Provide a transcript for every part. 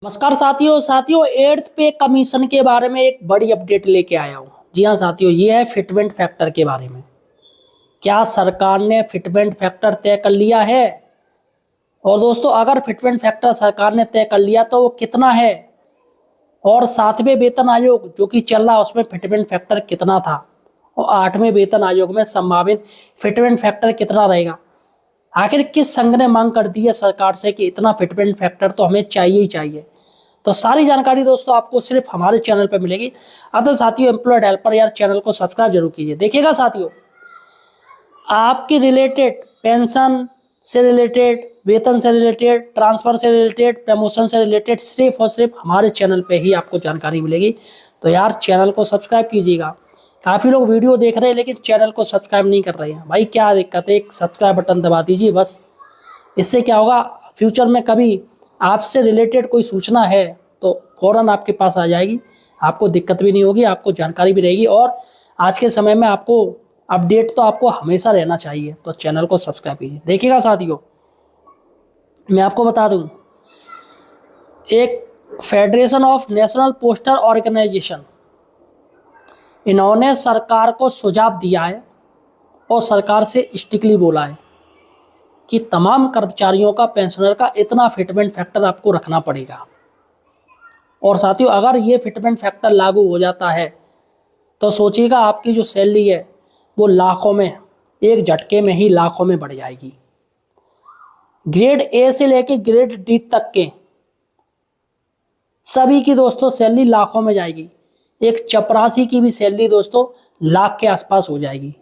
नमस्कार साथियों साथियों एट्थ पे कमीशन के बारे में एक बड़ी अपडेट लेके आया हूँ। जी हाँ साथियों, ये है फिटमेंट फैक्टर के बारे में। क्या सरकार ने फिटमेंट फैक्टर तय कर लिया है? और दोस्तों, अगर फिटमेंट फैक्टर सरकार ने तय कर लिया तो वो कितना है? और सातवें वेतन आयोग जो कि चल रहा है उसमें फिटमेंट फैक्टर कितना था? और आठवें वेतन आयोग में संभावित फिटमेंट फैक्टर कितना रहेगा? आखिर किस संघ ने मांग कर दी है सरकार से कि इतना फिटमेंट फैक्टर तो हमें चाहिए ही चाहिए? तो सारी जानकारी दोस्तों आपको सिर्फ हमारे चैनल पर मिलेगी। अतः साथियों, एम्प्लॉयड हेल्पर यार चैनल को सब्सक्राइब जरूर कीजिए। देखिएगा साथियों, आपके रिलेटेड पेंशन से रिलेटेड, वेतन से रिलेटेड, ट्रांसफर से रिलेटेड, प्रमोशन से रिलेटेड सिर्फ और सिर्फ हमारे चैनल पे ही आपको जानकारी मिलेगी। तो यार चैनल को सब्सक्राइब कीजिएगा। काफ़ी लोग वीडियो देख रहे हैं लेकिन चैनल को सब्सक्राइब नहीं कर रहे हैं। भाई क्या दिक्कत है? एक सब्सक्राइब बटन दबा दीजिए बस। इससे क्या होगा, फ्यूचर में कभी आपसे रिलेटेड कोई सूचना है तो फौरन आपके पास आ जाएगी। आपको दिक्कत भी नहीं होगी, आपको जानकारी भी रहेगी। और आज के समय में आपको अपडेट तो आपको हमेशा रहना चाहिए। तो चैनल को सब्सक्राइब कीजिए। देखिएगा साथियों, मैं आपको बता दूं, एक federation of national postal organisation, इन्होंने सरकार को सुझाव दिया है और सरकार से स्ट्रिक्टली बोला है कि तमाम कर्मचारियों का, पेंशनर का इतना फिटमेंट फैक्टर आपको रखना पड़ेगा। और साथियों, अगर ये फिटमेंट फैक्टर लागू हो जाता है तो सोचिएगा आपकी जो सैलरी है वो लाखों में, एक झटके में ही लाखों में बढ़ जाएगी। ग्रेड ए से लेके ग्रेड डी तक के सभी की दोस्तों सैलरी लाखों में जाएगी। एक चपरासी की भी सैलरी दोस्तों लाख के आसपास हो जाएगी।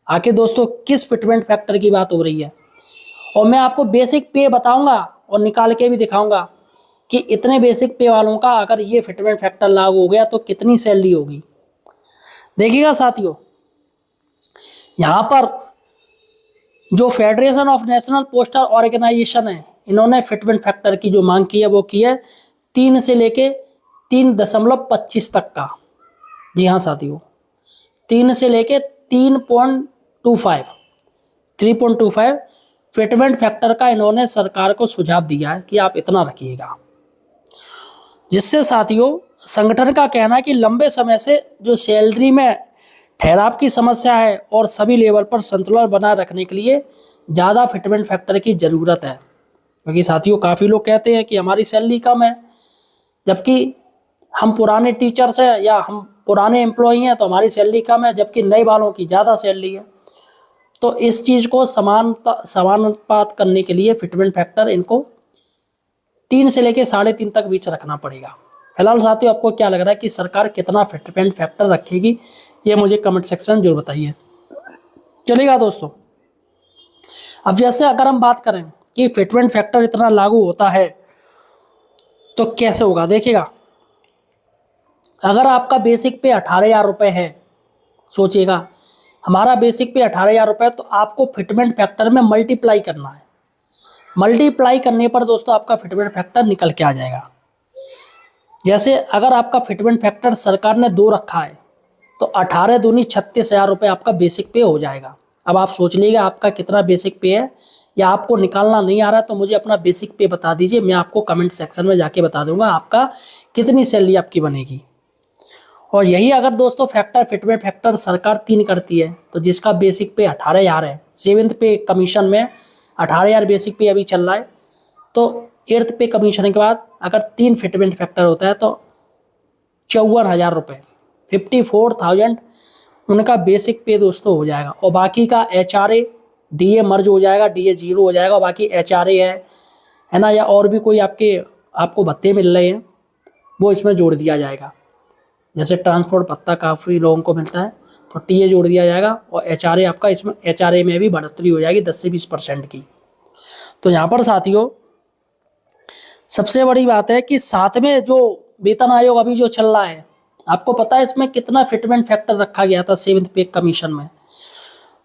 आखिर दोस्तों किस फिटमेंट फैक्टर की बात हो रही है? और मैं आपको बेसिक पे बताऊंगा और निकाल के भी दिखाऊंगा कि इतने बेसिक पे वालों का अगर ये फिटमेंट फैक्टर लागू हो गया तो कितनी सैलरी होगी। देखिएगा साथियों, यहाँ पर जो federation of national postal organisation है, इन्होंने फिटमेंट फैक्टर की जो मांग की है वो की है 3 से लेके 3.25 तक का। जी हाँ साथियों, 3 से लेके 3.25 फिटमेंट फैक्टर का इन्होंने सरकार को सुझाव दिया है कि आप इतना रखिएगा। जिससे साथियों संगठन का कहना है कि लंबे समय से जो सैलरी में ठहराव की समस्या है और सभी लेवल पर संतुलन बनाए रखने के लिए ज़्यादा फिटमेंट फैक्टर की ज़रूरत है। क्योंकि साथियों काफ़ी लोग कहते हैं कि हमारी सैलरी कम है, जबकि हम पुराने टीचर्स हैं या हम पुराने एम्प्लॉई हैं तो हमारी सैलरी कम है, जबकि नए वालों की ज़्यादा सैलरी है। तो इस चीज़ को समानुपात करने के लिए फिटमेंट फैक्टर इनको 3 से लेके 3.5 तक बीच रखना पड़ेगा। फिलहाल साथियों, आपको क्या लग रहा है कि सरकार कितना फिटमेंट फैक्टर रखेगी? ये मुझे कमेंट सेक्शन में जरूर बताइए। चलेगा दोस्तों, अब जैसे अगर हम बात करें कि फिटमेंट फैक्टर इतना लागू होता है तो कैसे होगा, देखिएगा। अगर आपका बेसिक पे 18,000 रुपये है, सोचिएगा हमारा बेसिक पे 18,000 रुपये, तो आपको फिटमेंट फैक्टर में मल्टीप्लाई करना है। मल्टीप्लाई करने पर दोस्तों आपका फिटमेंट फैक्टर निकल के आ जाएगा। जैसे अगर आपका फिटमेंट फैक्टर सरकार ने 2 रखा है तो 18 दूनी 36,000 रुपये आपका बेसिक पे हो जाएगा। अब आप सोच लीजिएगा आपका कितना बेसिक पे है, या आपको निकालना नहीं आ रहा है तो मुझे अपना बेसिक पे बता दीजिए, मैं आपको कमेंट सेक्शन में जाके बता दूंगा आपका कितनी सैलरी आपकी बनेगी। और यही अगर दोस्तों फैक्टर, फिटमेंट फैक्टर सरकार 3 करती है तो जिसका बेसिक पे 18,000 है, 7th पे कमीशन में 18,000 बेसिक पे अभी चल रहा है, तो 8th पे कमीशन के बाद अगर 3 फिटमेंट फैक्टर होता है तो 54,000 रुपये, 54,000 उनका बेसिक पे दोस्तों हो जाएगा। और बाकी का HRA DA मर्ज हो जाएगा, DA 0 हो जाएगा। बाकी HRA है ना, या और भी कोई आपको भत्ते मिल रहे हैं वो इसमें जोड़ दिया जाएगा। जैसे ट्रांसपोर्ट भत्ता काफ़ी लोगों को मिलता है तो TA जोड़ दिया जाएगा, और HRA आपका, इसमें HRA में भी बढ़ोतरी हो जाएगी 10 से 20% की। तो यहाँ पर साथियों सबसे बड़ी बात है कि 7वें जो वेतन आयोग अभी जो चल रहा है, आपको पता है इसमें कितना फिटमेंट फैक्टर रखा गया था 7th पे कमीशन में?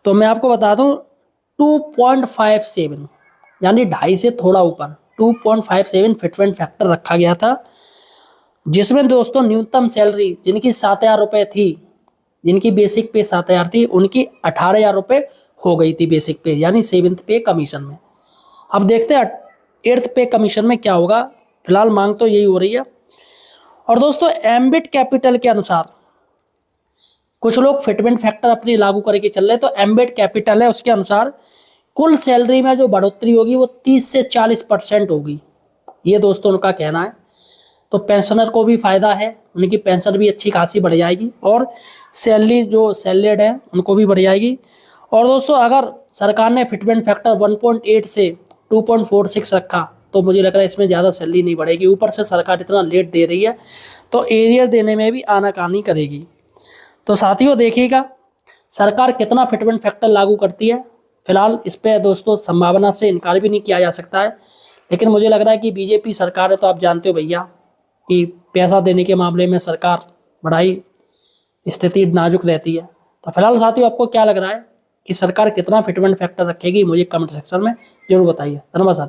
तो मैं आपको बता दूं 2.57, यानी 2.5 से थोड़ा ऊपर 2.57 फिटमेंट फैक्टर रखा गया था। जिसमें दोस्तों न्यूनतम सैलरी जिनकी 7,000 रुपये थी, जिनकी बेसिक पे 7,000 थी, उनकी 18,000 रुपये हो गई थी बेसिक पे, यानी 7th पे कमीशन में। अब देखते हैं 8th पे कमीशन में क्या होगा। फिलहाल मांग तो यही हो रही है। और दोस्तों एम्बिट कैपिटल के अनुसार कुछ लोग फिटमेंट फैक्टर अपनी लागू करके चल रहे, तो एम्बिट कैपिटल है उसके अनुसार कुल सैलरी में जो बढ़ोतरी होगी वो 30 से 40% होगी, ये दोस्तों उनका कहना है। तो पेंशनर को भी फायदा है, उनकी पेंशन भी अच्छी खासी बढ़ जाएगी और सैलरी जो सैलरीड है उनको भी बढ़ जाएगी। और दोस्तों अगर सरकार ने फिटमेंट फैक्टर 1.8 से 2.46 रखा तो मुझे लग रहा है इसमें ज़्यादा सैलरी नहीं बढ़ेगी। ऊपर से सरकार इतना लेट दे रही है तो एरियर देने में भी आनाकानी करेगी। तो साथियों देखिएगा सरकार कितना फिटमेंट फैक्टर लागू करती है। फिलहाल इस पर दोस्तों संभावना से इनकार भी नहीं किया जा सकता है, लेकिन मुझे लग रहा है कि बीजेपी सरकार है तो आप जानते हो भैया कि पैसा देने के मामले में सरकार बड़ी स्थिति नाजुक रहती है। तो फिलहाल साथियों आपको क्या लग रहा है कि सरकार कितना फिटमेंट फैक्टर रखेगी, मुझे कमेंट सेक्शन में जरूर बताइए। धन्यवाद साथियों।